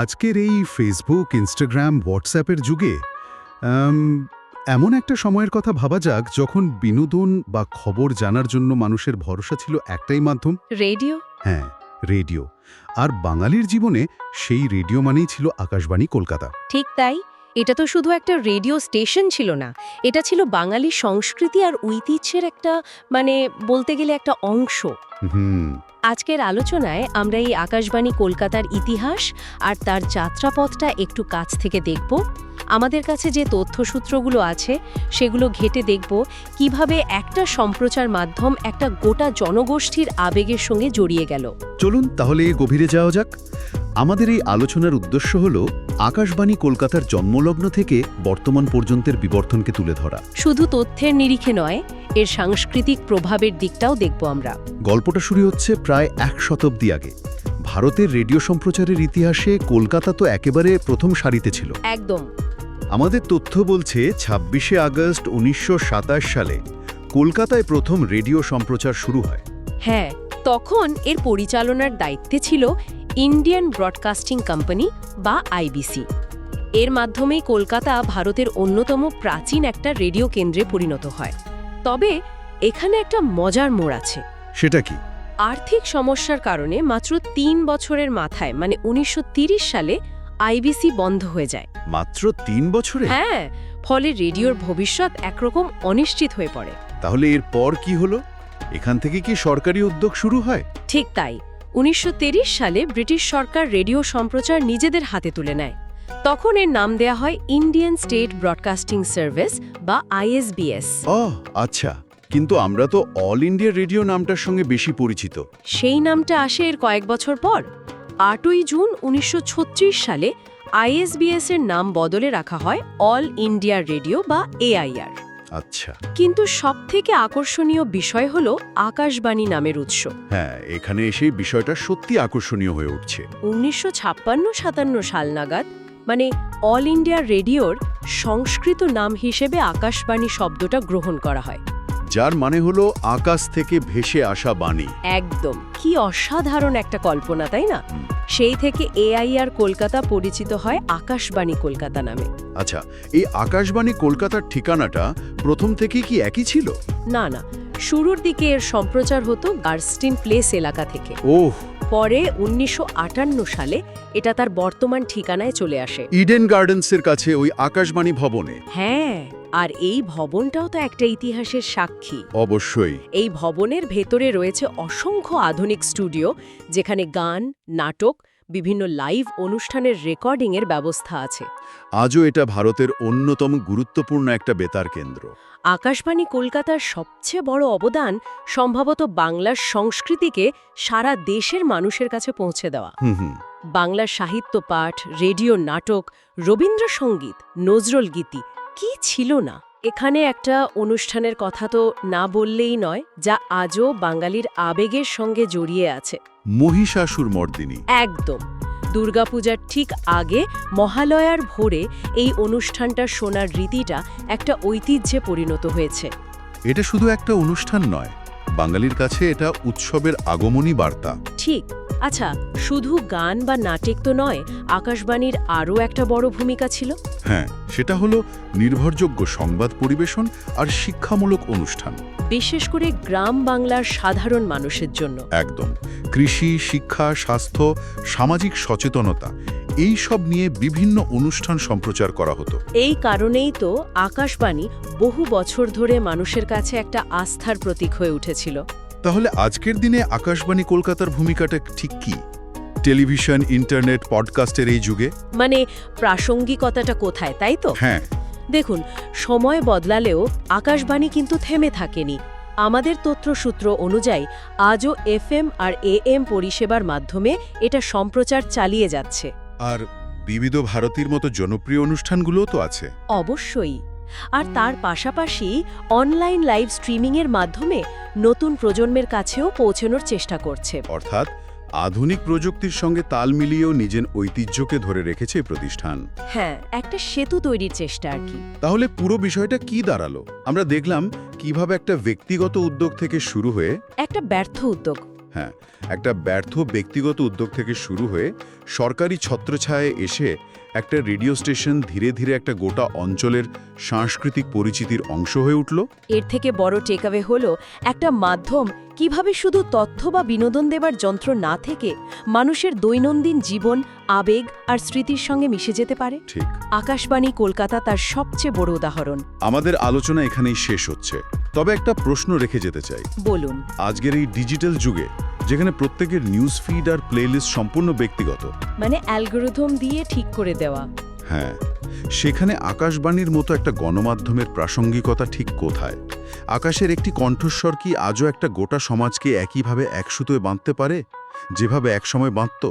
আজকের এই Facebook, Instagram, হোয়াটসঅ্যাপের যুগে আম, এমন একটা সময়ের কথা ভাবা যাক যখন বিনোদন বা খবর জানার জন্য মানুষের ভরসা ছিল একটাই মাধ্যম। রেডিও। হ্যাঁ, রেডিও। আর বাঙালির জীবনে সেই রেডিও মানেই ছিল আকাশবাণী কলকাতা। ঠিক তাই। এটা তো শুধু একটা রেডিও স্টেশন ছিল না, এটা ছিল বাঙালি সংস্কৃতি আর ঐতিহ্যের একটা বলতে গেলে একটা অংশ। হুম। আজকের আলোচনায় আমরা এই আকাশবাণী কলকাতার ইতিহাস আর তার যাত্রাপথটা একটু কাছ থেকে দেখব। আমাদের কাছে যে তথ্যসূত্রগুলো আছে সেগুলো ঘেঁটে দেখব কিভাবে একটা সম্প্রচার মাধ্যম একটা গোটা জনগোষ্ঠীর আবেগের সঙ্গে জড়িয়ে গেল। চলুন তাহলে গভীরে যাওয়া যাক। আমাদের এই আলোচনার উদ্দেশ্য হল আকাশবাণী কলকাতার জন্মলগ্ন থেকে বর্তমান পর্যন্তের বিবর্তনকে তুলে ধরা। শুধু তথ্যের নিরিখে নয়, এর সাংস্কৃতিক প্রভাবের দিকটাও দেখব আমরা। গল্পটা শুরু হচ্ছে প্রায় ১ শতাব্দী আগে। ভারতের রেডিও সম্প্রচারের ইতিহাসে কলকাতা তো একেবারে প্রথম সারিতে ছিল। একদম। আমাদের তথ্য বলছে ২৬শে আগস্ট ১৯২৭ সালে কলকাতায় প্রথম রেডিও সম্প্রচার শুরু হয়। হ্যাঁ, তখন এর পরিচালনার দায়িত্বে ছিল ইন্ডিয়ান ব্রডকাস্টিং কোম্পানি বা আইবিসি। এর মাধ্যমেই কলকাতা ভারতের অন্যতম প্রাচীন একটা রেডিও কেন্দ্রে পরিণত হয়। তবে এখানে একটা মজার মোড় আছে। সেটা কি? আর্থিক সমস্যার কারণে মাত্র ৩ বছরের মাথায় ১৯৩০ সালে আইবিসি বন্ধ হয়ে যায়। মাত্র ৩ বছরে? হ্যাঁ, ফলে রেডিওর ভবিষ্যৎ একরকম অনিশ্চিত হয়ে পড়ে। তাহলে এর পর কি হলো? এখান থেকে কি সরকারি উদ্যোগ শুরু হয়? ঠিক তাই। ১৯৩০ সালে ব্রিটিশ সরকার রেডিও সম্প্রচার নিজেদের হাতে তুলে নেয়। তখন এর নাম দেয়া হয় ইন্ডিয়ান স্টেট ব্রডকাস্টিং সার্ভিস বা আইএসবিএস। আচ্ছা, কিন্তু আমরা তো অল ইন্ডিয়া রেডিও নামটার সঙ্গে বেশি পরিচিত। সেই নামটা আসে এর কয়েক বছর পর। ৮ই জুন ১৯৩৬ সালে আইএসবিএস এর নাম বদলে রাখা হয় অল ইন্ডিয়া রেডিও বা এআইআর। আচ্ছা। কিন্তু সবথেকে আকর্ষণীয় বিষয় হলো আকাশবাণী নামের উৎস। হ্যাঁ, এখানে এসে বিষয়টা সত্যি আকর্ষণীয় হয়ে উঠছে। ১৯৫৬-৫৭ সাল নাগাদ অল ইন্ডিয়া রেডিওর সংস্কৃত নাম হিসেবে আকাশবাণী শব্দটা গ্রহণ করা হয়, যার মানে হলো আকাশ থেকে ভেসে আসা বাণী। একদম। কি অসাধারণ একটা কল্পনা, তাই না? সেই থেকে এআইআর কলকাতা পরিচিত হয় আকাশবাণী কলকাতা নামে। আচ্ছা, এই আকাশবাণী কলকাতার ঠিকানাটা প্রথম থেকে কি একই ছিল? না, শুরুর দিকে এর সম্প্রচার হতো গার্স্টিন প্লেস এলাকা থেকে। ওহ। পরে ১৯৫৮ সালে এটা তার বর্তমান ঠিকানায় চলে আসে, ইডেন গার্ডেন্সের কাছে ওই আকাশবাণী ভবনে। হ্যাঁ, আর এই ভবনটাও তো একটা ইতিহাসের সাক্ষী। অবশ্যই। এই ভবনের ভেতরে রয়েছে অসংখ্য আধুনিক স্টুডিও, যেখানে গান, নাটক, বিভিন্ন লাইভ অনুষ্ঠানের রেকর্ডিংয়ের ব্যবস্থা আছে। আজও এটা ভারতের অন্যতম গুরুত্বপূর্ণ একটা বেতার কেন্দ্র। আকাশবাণী কলকাতার সবচেয়ে বড় অবদান সম্ভবত বাংলার সংস্কৃতিকে সারা দেশের মানুষের কাছে পৌঁছে দেওয়া। বাংলার সাহিত্য পাঠ, রেডিও নাটক, রবীন্দ্রসঙ্গীত, নজরুল গীতি কি ছিল না? এখানে একটা অনুষ্ঠানের কথা তো না বললেই নয়, যা আজও বাঙালির আবেগের সঙ্গে জড়িয়ে আছে। মহিষাসুর মর্দিনী। একদম। দুর্গাপূজার ঠিক আগে মহালয়ার ভোরে এই অনুষ্ঠানটা শোনার রীতিটা একটা ঐতিহ্যে পরিণত হয়েছে। এটা শুধু একটা অনুষ্ঠান নয়, বাঙালির কাছে এটা উৎসবের আগমনী বার্তা। ঠিক। আচ্ছা, শুধু গান বা নাটক তো নয়, আকাশবাণীর আরও একটা বড় ভূমিকা ছিল। হ্যাঁ, সেটা হলো নির্ভরযোগ্য সংবাদ পরিবেশন আর শিক্ষামূলক অনুষ্ঠান, বিশেষ করে গ্রাম বাংলার সাধারণ মানুষের জন্য। একদম। কৃষি, শিক্ষা, স্বাস্থ্য, সামাজিক সচেতনতা এই সব নিয়ে বিভিন্ন অনুষ্ঠান সম্প্রচার করা হতো। এই কারণেই তো আকাশবাণী বহু বছর ধরে মানুষের কাছে একটা আস্থার প্রতীক হয়ে উঠেছিল। তাহলে আজকের দিনে আকাশবাণী কলকাতার ভূমিকাটা ঠিক কি? টেলিভিশন, ইন্টারনেট, পডকাস্টের এই যুগে প্রাসঙ্গিকতাটা কোথায়, তাই তো? হ্যাঁ। দেখুন, সময় বদলালেও আকাশবাণী কিন্তু থেমে থাকেনি। আমাদের তথ্যসূত্র অনুযায়ী আজও এফএম আর এএম পরিষেবার মাধ্যমে এটা সম্প্রচার চালিয়ে যাচ্ছে। আর বিবিধ ভারতীর মতো জনপ্রিয় অনুষ্ঠানগুলোও তো আছে। অবশ্যই। আর তার পাশাপাশি অনলাইন লাইভ স্ট্রিমিংয়ের মাধ্যমে নতুন প্রজন্মের কাছেও পৌঁছানোর চেষ্টা করছে। অর্থাৎ আধুনিক প্রযুক্তির সঙ্গে তাল মিলিয়েও নিজের ঐতিহ্যকে ধরে রেখেছে এই প্রতিষ্ঠান। হ্যাঁ, একটা সেতু তৈরির চেষ্টা আর কি। তাহলে পুরো বিষয়টা কি দাঁড়ালো? আমরা দেখলাম কিভাবে একটা ব্যক্তিগত উদ্যোগ থেকে শুরু হয়ে একটা ব্যর্থ উদ্যোগ, হ্যাঁ, একটা ব্যর্থ ব্যক্তিগত উদ্যোগ থেকে শুরু হয়ে সরকারি ছত্রছায়ায় এসে একটা রেডিও স্টেশন ধীরে ধীরে একটা গোটা অঞ্চলের সাংস্কৃতিক পরিচিতির অংশ হয়ে উঠল। এর থেকে বড় টেকঅ্যাওয়ে হলো একটা মাধ্যম কিভাবে শুধু তথ্য বা বিনোদন দেবার যন্ত্র না থেকে মানুষের দৈনন্দিন জীবন, আবেগ আর স্মৃতির সঙ্গে মিশে যেতে পারে। ঠিক। আকাশবাণী কলকাতা তার সবচেয়ে বড় উদাহরণ। আমাদের আলোচনা এখানেই শেষ হচ্ছে, তবে একটা প্রশ্ন রেখে যেতে চাই। বলুন। আজকের এই ডিজিটাল যুগে যেখানে প্রত্যেকের নিউজ ফিড আর প্লেলিস্ট সম্পূর্ণ ব্যক্তিগত, মানে অ্যালগোরিদম দিয়ে ঠিক করে দেওয়া, হ্যাঁ, সেখানে আকাশবাণীর মতো একটা গণমাধ্যমের প্রাসঙ্গিকতা ঠিক কোথায়? আকাশের একটি কণ্ঠস্বর কি আজও একটা গোটা সমাজকে একইভাবে একসুতোয় বাঁধতে পারে, যেভাবে একসময় বাঁধত?